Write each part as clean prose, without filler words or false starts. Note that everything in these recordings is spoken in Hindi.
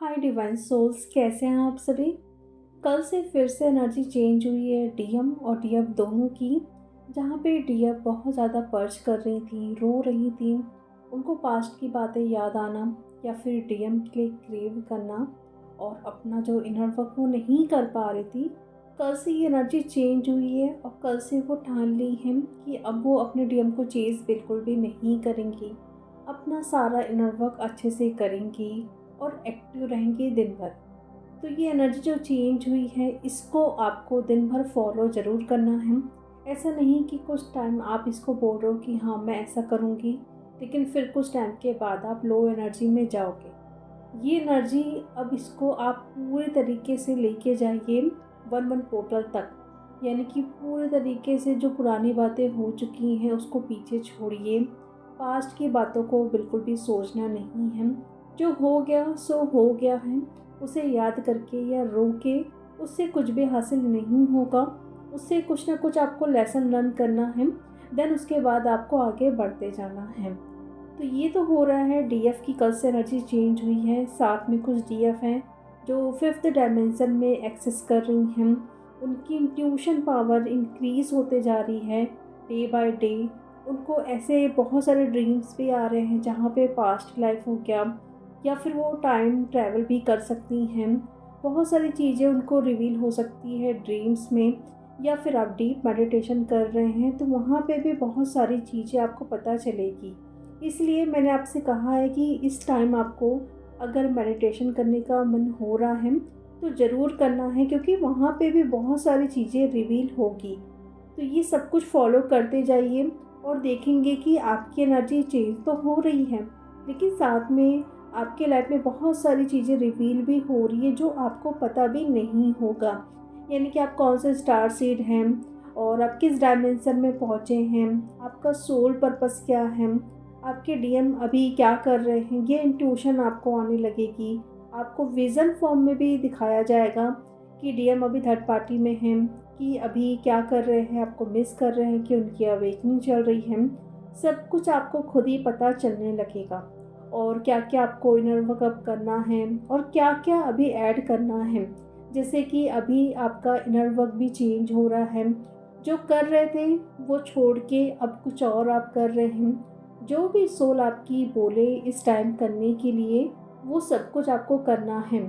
हाय डिवाइन सोल्स, कैसे हैं आप सभी। कल से फिर से एनर्जी चेंज हुई है डीएम और डीएफ दोनों की। जहाँ पे डीएफ बहुत ज़्यादा पर्च कर रही थी, रो रही थी, उनको पास्ट की बातें याद आना या फिर डीएम के लिए क्रेव करना और अपना जो इनर वर्क वो नहीं कर पा रही थी। कल से ये एनर्जी चेंज हुई है और कल से वो ठान ली है कि अब वो अपने डीएम को चेज़ बिल्कुल भी नहीं करेंगी, अपना सारा इनर वर्क अच्छे से करेंगी और एक्टिव रहेंगी दिन भर। तो ये एनर्जी जो चेंज हुई है इसको आपको दिन भर फॉलो ज़रूर करना है। ऐसा नहीं कि कुछ टाइम आप इसको बोल रहे हो कि हाँ मैं ऐसा करूँगी, लेकिन फिर कुछ टाइम के बाद आप लो एनर्जी में जाओगे। ये एनर्जी अब इसको आप पूरे तरीके से लेके जाइए 1-1 पोर्टल तक, यानी कि पूरे तरीके से जो पुरानी बातें हो चुकी हैं उसको पीछे छोड़िए। पास्ट की बातों को बिल्कुल भी सोचना नहीं है। जो हो गया सो हो गया है, उसे याद करके या रो के उससे कुछ भी हासिल नहीं होगा। उससे कुछ ना कुछ आपको लेसन लर्न करना है, देन उसके बाद आपको आगे बढ़ते जाना है। तो ये तो हो रहा है डीएफ की कल से एनर्जी चेंज हुई है। साथ में कुछ डीएफ हैं जो 5th डायमेंशन में एक्सेस कर रही हैं। उनकी इंट्यूशन पावर इंक्रीज़ होते जा रही है डे बाय डे। उनको ऐसे बहुत सारे ड्रीम्स भी आ रहे हैं जहाँ पे पास्ट लाइफ हो गया, या फिर वो टाइम ट्रैवल भी कर सकती हैं। बहुत सारी चीज़ें उनको रिवील हो सकती है ड्रीम्स में, या फिर आप डीप मेडिटेशन कर रहे हैं तो वहाँ पे भी बहुत सारी चीज़ें आपको पता चलेगी। इसलिए मैंने आपसे कहा है कि इस टाइम आपको अगर मेडिटेशन करने का मन हो रहा है तो ज़रूर करना है, क्योंकि वहाँ पे भी बहुत सारी चीज़ें रिवील होगी। तो ये सब कुछ फॉलो करते जाइए और देखेंगे कि आपकी एनर्जी चेंज तो हो रही है, लेकिन साथ में आपके लाइफ में बहुत सारी चीज़ें रिवील भी हो रही है जो आपको पता भी नहीं होगा। यानी कि आप कौन से स्टार सीड हैं और आप किस डायमेंशन में पहुँचे हैं, आपका सोल पर्पस क्या है, आपके डीएम अभी क्या कर रहे हैं, ये इंट्यूशन आपको आने लगेगी। आपको विज़न फॉर्म में भी दिखाया जाएगा कि डीएम अभी थर्ड पार्टी में हैं, कि अभी क्या कर रहे हैं, आपको मिस कर रहे हैं कि उनकी अवेकनिंग चल रही है। सब कुछ आपको खुद ही पता चलने लगेगा और क्या-क्या आपको इनर वर्कअप करना है और क्या-क्या अभी ऐड करना है। जैसे कि अभी आपका इनर वर्क भी चेंज हो रहा है। जो कर रहे थे वो छोड़ के अब कुछ और आप कर रहे हैं। जो भी सोल आपकी बोले इस टाइम करने के लिए, वो सब कुछ आपको करना है,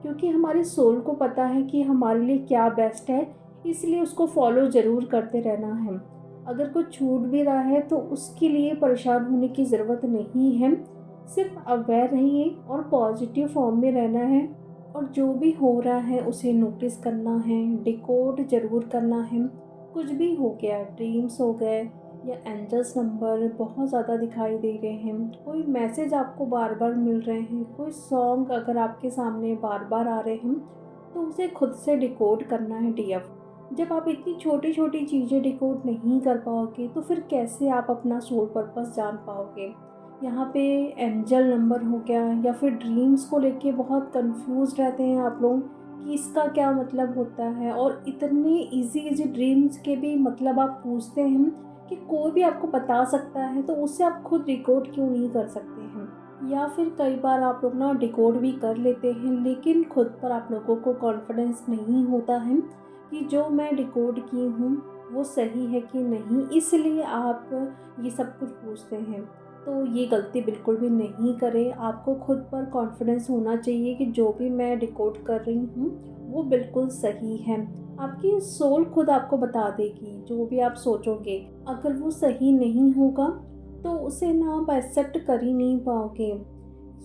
क्योंकि हमारे सोल को पता है कि हमारे लिए क्या बेस्ट है, इसलिए उसको फॉलो ज़रूर करते रहना है। अगर कुछ छूट भी रहा है तो उसके लिए परेशान होने की ज़रूरत नहीं है। सिर्फ अवेयर रहिए और पॉजिटिव फॉर्म में रहना है, और जो भी हो रहा है उसे नोटिस करना है, डिकोड ज़रूर करना है। कुछ भी हो गया, ड्रीम्स हो गए या एंजल्स नंबर बहुत ज़्यादा दिखाई दे रहे हैं, कोई मैसेज आपको बार बार मिल रहे हैं, कोई सॉन्ग अगर आपके सामने बार बार आ रहे हैं, तो उसे खुद से डिकोड करना है डीएफ। जब आप इतनी छोटी छोटी चीज़ें डिकोड नहीं कर पाओगे तो फिर कैसे आप अपना सोल पर्पस जान पाओगे। यहाँ पे एंजल नंबर हो गया या फिर ड्रीम्स को लेके बहुत कंफ्यूज रहते हैं आप लोग कि इसका क्या मतलब होता है, और इतने इजी इजी ड्रीम्स के भी मतलब आप पूछते हैं कि कोई भी आपको बता सकता है, तो उससे आप खुद डिकोड क्यों नहीं कर सकते हैं। या फिर कई बार आप लोग ना डिकोड भी कर लेते हैं, लेकिन खुद पर आप लोगों को कॉन्फिडेंस नहीं होता है कि जो मैं डिकोड की हूँ वो सही है कि नहीं, इसलिए आप ये सब कुछ पूछते हैं। तो ये गलती बिल्कुल भी नहीं करें। आपको खुद पर कॉन्फिडेंस होना चाहिए कि जो भी मैं डिकोड कर रही हूँ वो बिल्कुल सही है। आपकी सोल खुद आपको बता देगी जो भी आप सोचोगे। अगर वो सही नहीं होगा तो उसे ना आप एक्सेप्ट कर ही नहीं पाओगे।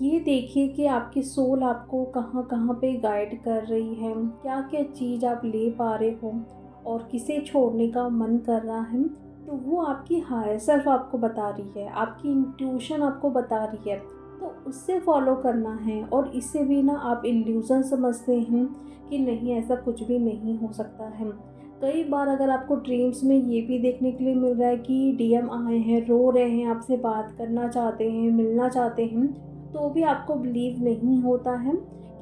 ये देखिए कि आपकी सोल आपको कहाँ कहाँ पे गाइड कर रही है, क्या क्या चीज़ आप ले पा रहे हो और किसे छोड़ने का मन कर रहा है। तो वो आपकी हायर सेल्फ आपको बता रही है, आपकी इंट्यूशन आपको बता रही है, तो उससे फॉलो करना है। और इससे भी ना आप इल्यूज़न समझते हैं कि नहीं, ऐसा कुछ भी नहीं हो सकता है। कई बार अगर आपको ड्रीम्स में ये भी देखने के लिए मिल रहा है कि डीएम आए हैं, रो रहे हैं, आपसे बात करना चाहते हैं, मिलना चाहते हैं, तो भी आपको बिलीव नहीं होता है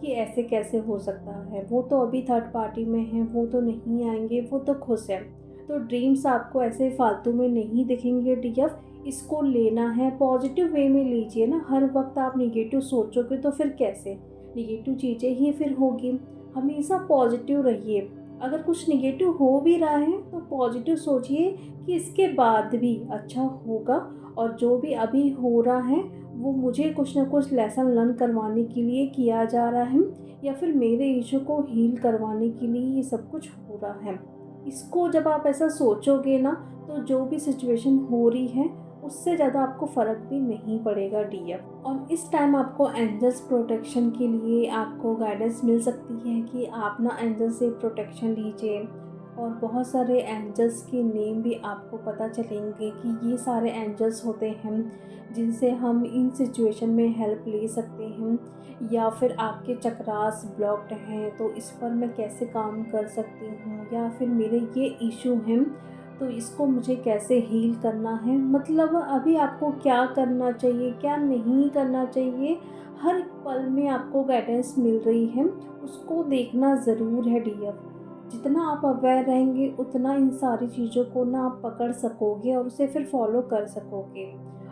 कि ऐसे कैसे हो सकता है, वो तो अभी थर्ड पार्टी में हैं, वो तो नहीं आएंगे, वो तो खुश हैं। तो ड्रीम्स आपको ऐसे फालतू में नहीं दिखेंगे डीएफ। इसको लेना है पॉजिटिव वे में लीजिए ना। हर वक्त आप निगेटिव सोचोगे तो फिर कैसे। नेगेटिव चीज़ें ही फिर होगी। हमेशा पॉजिटिव रहिए। अगर कुछ नेगेटिव हो भी रहा है तो पॉजिटिव सोचिए कि इसके बाद भी अच्छा होगा, और जो भी अभी हो रहा है वो मुझे कुछ ना कुछ लेसन लर्न करवाने के लिए किया जा रहा है, या फिर मेरे इशू को हील करवाने के लिए ये सब कुछ हो रहा है। इसको जब आप ऐसा सोचोगे ना, तो जो भी सिचुएशन हो रही है उससे ज़्यादा आपको फ़र्क भी नहीं पड़ेगा डीएफ। और इस टाइम आपको एंजल्स प्रोटेक्शन के लिए आपको गाइडेंस मिल सकती है कि आप ना एंजल से प्रोटेक्शन लीजिए। और बहुत सारे एंजल्स के नेम भी आपको पता चलेंगे कि ये सारे एंजल्स होते हैं जिनसे हम इन सिचुएशन में हेल्प ले सकते हैं, या फिर आपके चक्रास ब्लॉक्ड हैं तो इस पर मैं कैसे काम कर सकती हूँ, या फिर मेरे ये इशू हैं तो इसको मुझे कैसे हील करना है। मतलब अभी आपको क्या करना चाहिए, क्या नहीं करना चाहिए, हर पल में आपको गाइडेंस मिल रही है। उसको देखना ज़रूर है डीएफ। जितना आप अवेयर रहेंगे उतना इन सारी चीज़ों को ना आप पकड़ सकोगे और उसे फिर फॉलो कर सकोगे।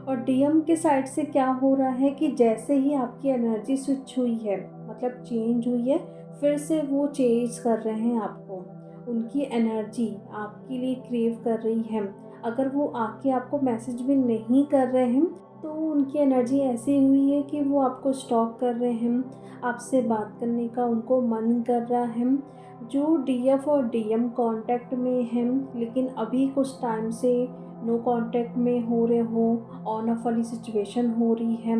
और डीएम के साइड से क्या हो रहा है कि जैसे ही आपकी एनर्जी स्विच हुई है, मतलब चेंज हुई है, फिर से वो चेंज कर रहे हैं आपको। उनकी एनर्जी आपके लिए क्रेव कर रही है। अगर वो आके आपको मैसेज भी नहीं कर रहे हैं तो उनकी एनर्जी ऐसी हुई है कि वो आपको स्टॉक कर रहे हैं, आपसे बात करने का उनको मन कर रहा है। जो डीएफ और डीएम कांटेक्ट में हैं लेकिन अभी कुछ टाइम से नो कांटेक्ट में हो रहे हो, ऑन ऑफ वाली सिचुएशन हो रही है,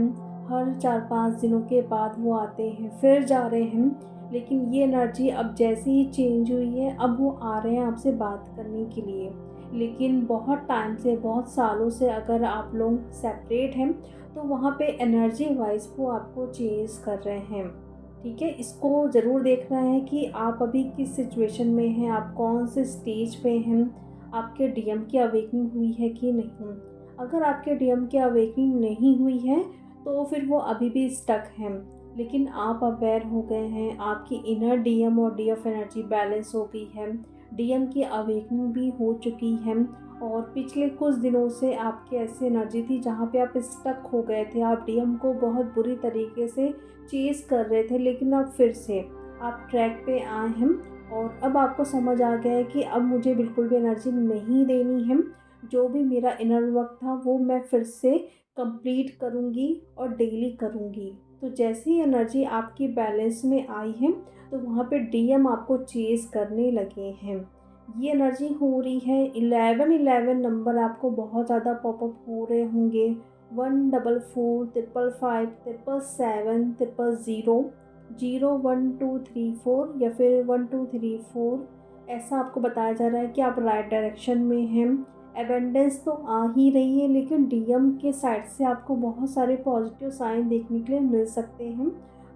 हर 4-5 दिनों के बाद वो आते हैं फिर जा रहे हैं, लेकिन ये एनर्जी अब जैसे ही चेंज हुई है अब वो आ रहे हैं आपसे बात करने के लिए। लेकिन बहुत टाइम से, बहुत सालों से अगर आप लोग सेपरेट हैं तो वहाँ पे एनर्जी वाइज वो आपको चेंज कर रहे हैं। ठीक है, इसको ज़रूर देखना है कि आप अभी किस सिचुएशन में हैं, आप कौन से स्टेज पे हैं, आपके डीएम की अवेकनिंग हुई है कि नहीं। अगर आपके डीएम की अवेकनिंग नहीं हुई है तो फिर वो अभी भी स्टक हैं, लेकिन आप अवेयर हो गए हैं, आपकी इनर डीएम और डीएफ एनर्जी बैलेंस हो गई है, डीएम की अवेकनिंग भी हो चुकी है। और पिछले कुछ दिनों से आपकी ऐसी एनर्जी थी जहाँ पे आप स्टक हो गए थे, आप डीएम को बहुत बुरी तरीके से चेज़ कर रहे थे, लेकिन अब फिर से आप ट्रैक पे आए हैं और अब आपको समझ आ गया है कि अब मुझे बिल्कुल भी एनर्जी नहीं देनी है। जो भी मेरा इनर वर्क था वो मैं फिर से कंप्लीट करूँगी और डेली करूँगी। तो जैसे ही एनर्जी आपकी बैलेंस में आई है तो वहाँ पे डीएम आपको चेज़ करने लगे हैं। ये एनर्जी हो रही है 1111 नंबर आपको बहुत ज़्यादा पॉपअप हो रहे होंगे। 144 555 777 000 01234 या फिर 1234, ऐसा आपको बताया जा रहा है कि आप राइट डायरेक्शन में हैं। एबेंडेंस तो आ ही रही है, लेकिन डीएम के साइड से आपको बहुत सारे पॉजिटिव साइन देखने के लिए मिल सकते हैं।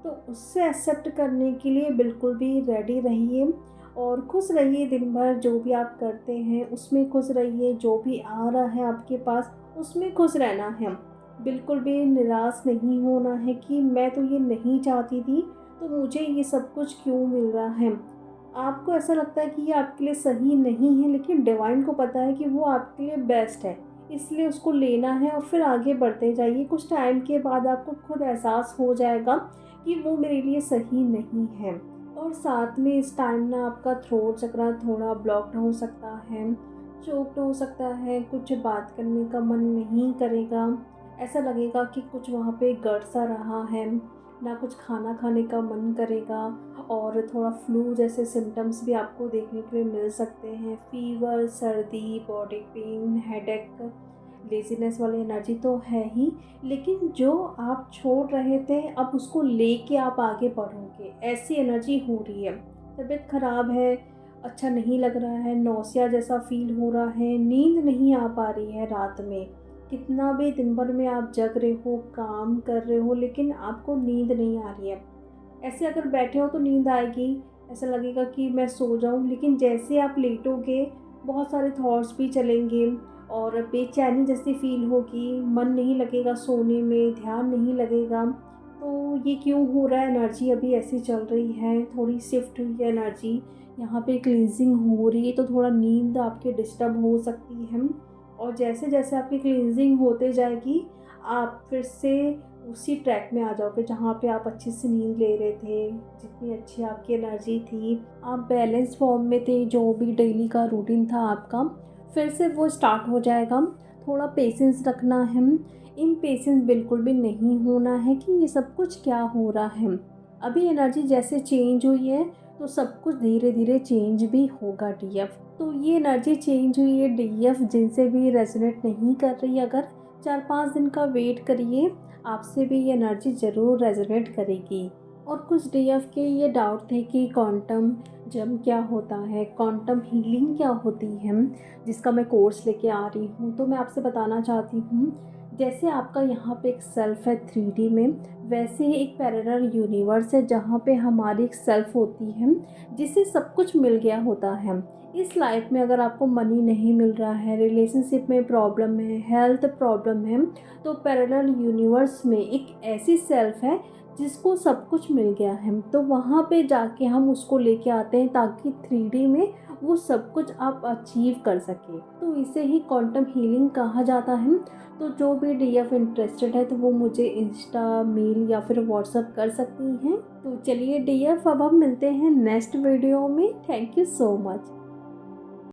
तो उससे एक्सेप्ट करने के लिए बिल्कुल भी रेडी रहिए और खुश रहिए। दिन भर जो भी आप करते हैं उसमें खुश रहिए, जो भी आ रहा है आपके पास उसमें खुश रहना है। बिल्कुल भी निराश नहीं होना है कि मैं तो ये नहीं चाहती थी तो मुझे ये सब कुछ क्यों मिल रहा है। आपको ऐसा लगता है कि ये आपके लिए सही नहीं है, लेकिन डिवाइन को पता है कि वो आपके लिए बेस्ट है, इसलिए उसको लेना है और फिर आगे बढ़ते जाइए। कुछ टाइम के बाद आपको खुद एहसास हो जाएगा कि वो मेरे लिए सही नहीं है। और साथ में इस टाइम ना आपका थ्रोट चक्र थोड़ा ब्लॉक्ड हो सकता है, चोक्ड हो सकता है, कुछ बात करने का मन नहीं करेगा, ऐसा लगेगा कि कुछ वहाँ पे गड़ सा रहा है, ना कुछ खाना खाने का मन करेगा। और थोड़ा फ्लू जैसे सिम्टम्स भी आपको देखने के लिए मिल सकते हैं, फीवर, सर्दी, बॉडी पेन, हेडेक, लेज़ीनेस वाली एनर्जी तो है ही, लेकिन जो आप छोड़ रहे थे अब उसको लेके आप आगे बढ़ोगे, ऐसी एनर्जी हो रही है। तबीयत ख़राब है, अच्छा नहीं लग रहा है, नौसिया जैसा फील हो रहा है, नींद नहीं आ पा रही है रात में। कितना भी दिन भर में आप जग रहे हो, काम कर रहे हो, लेकिन आपको नींद नहीं आ रही है। ऐसे अगर बैठे हो तो नींद आएगी, ऐसा लगेगा कि मैं सो जाऊं, लेकिन जैसे आप लेटोगे बहुत सारे थॉट्स भी चलेंगे और बेचैनी जैसी फील होगी, मन नहीं लगेगा सोने में, ध्यान नहीं लगेगा। तो ये क्यों हो रहा है, एनर्जी अभी ऐसी चल रही है, थोड़ी शिफ्ट हुई है एनर्जी, यहाँ पे क्लींजिंग हो रही है तो थोड़ा नींद आपके डिस्टर्ब हो सकती है। और जैसे जैसे आपकी क्लींजिंग होते जाएगी आप फिर से उसी ट्रैक में आ जाओगे जहाँ पे आप अच्छे से नींद ले रहे थे, जितनी अच्छी आपकी एनर्जी थी, आप बैलेंस फॉर्म में थे, जो भी डेली का रूटीन था आपका फिर से वो स्टार्ट हो जाएगा। थोड़ा पेशेंस रखना है, इम्पेशेंस बिल्कुल भी नहीं होना है कि ये सब कुछ क्या हो रहा है। अभी एनर्जी जैसे चेंज हुई है तो सब कुछ धीरे धीरे चेंज भी होगा डीएफ। तो ये एनर्जी चेंज हुई है डीएफ, जिनसे भी रेजोनेट नहीं कर रही, अगर 4-5 दिन का वेट करिए, आपसे भी ये एनर्जी ज़रूर रेजोनेट करेगी। और कुछ डीएफ के ये डाउट थे कि क्वांटम जंप क्या होता है, क्वांटम हीलिंग क्या होती है, जिसका मैं कोर्स लेके आ रही हूँ। तो मैं आपसे बताना चाहती हूँ, जैसे आपका यहाँ पे एक सेल्फ है 3D में, वैसे ही एक पैरेलल यूनिवर्स है जहाँ पे हमारी एक सेल्फ होती है जिससे सब कुछ मिल गया होता है। इस लाइफ में अगर आपको मनी नहीं मिल रहा है, रिलेशनशिप में प्रॉब्लम है, हेल्थ प्रॉब्लम है, तो पैरेलल यूनिवर्स में एक ऐसी सेल्फ है जिसको सब कुछ मिल गया है। तो वहाँ पे जाके हम उसको लेके आते हैं ताकि 3D में वो सब कुछ आप अचीव कर सकें। तो इसे ही क्वांटम हीलिंग कहा जाता है। तो जो भी डीएफ इंटरेस्टेड है तो वो मुझे इंस्टा, मेल या फिर व्हाट्सअप कर सकती हैं। तो चलिए डीएफ, अब हम मिलते हैं नेक्स्ट वीडियो में। Thank you so much.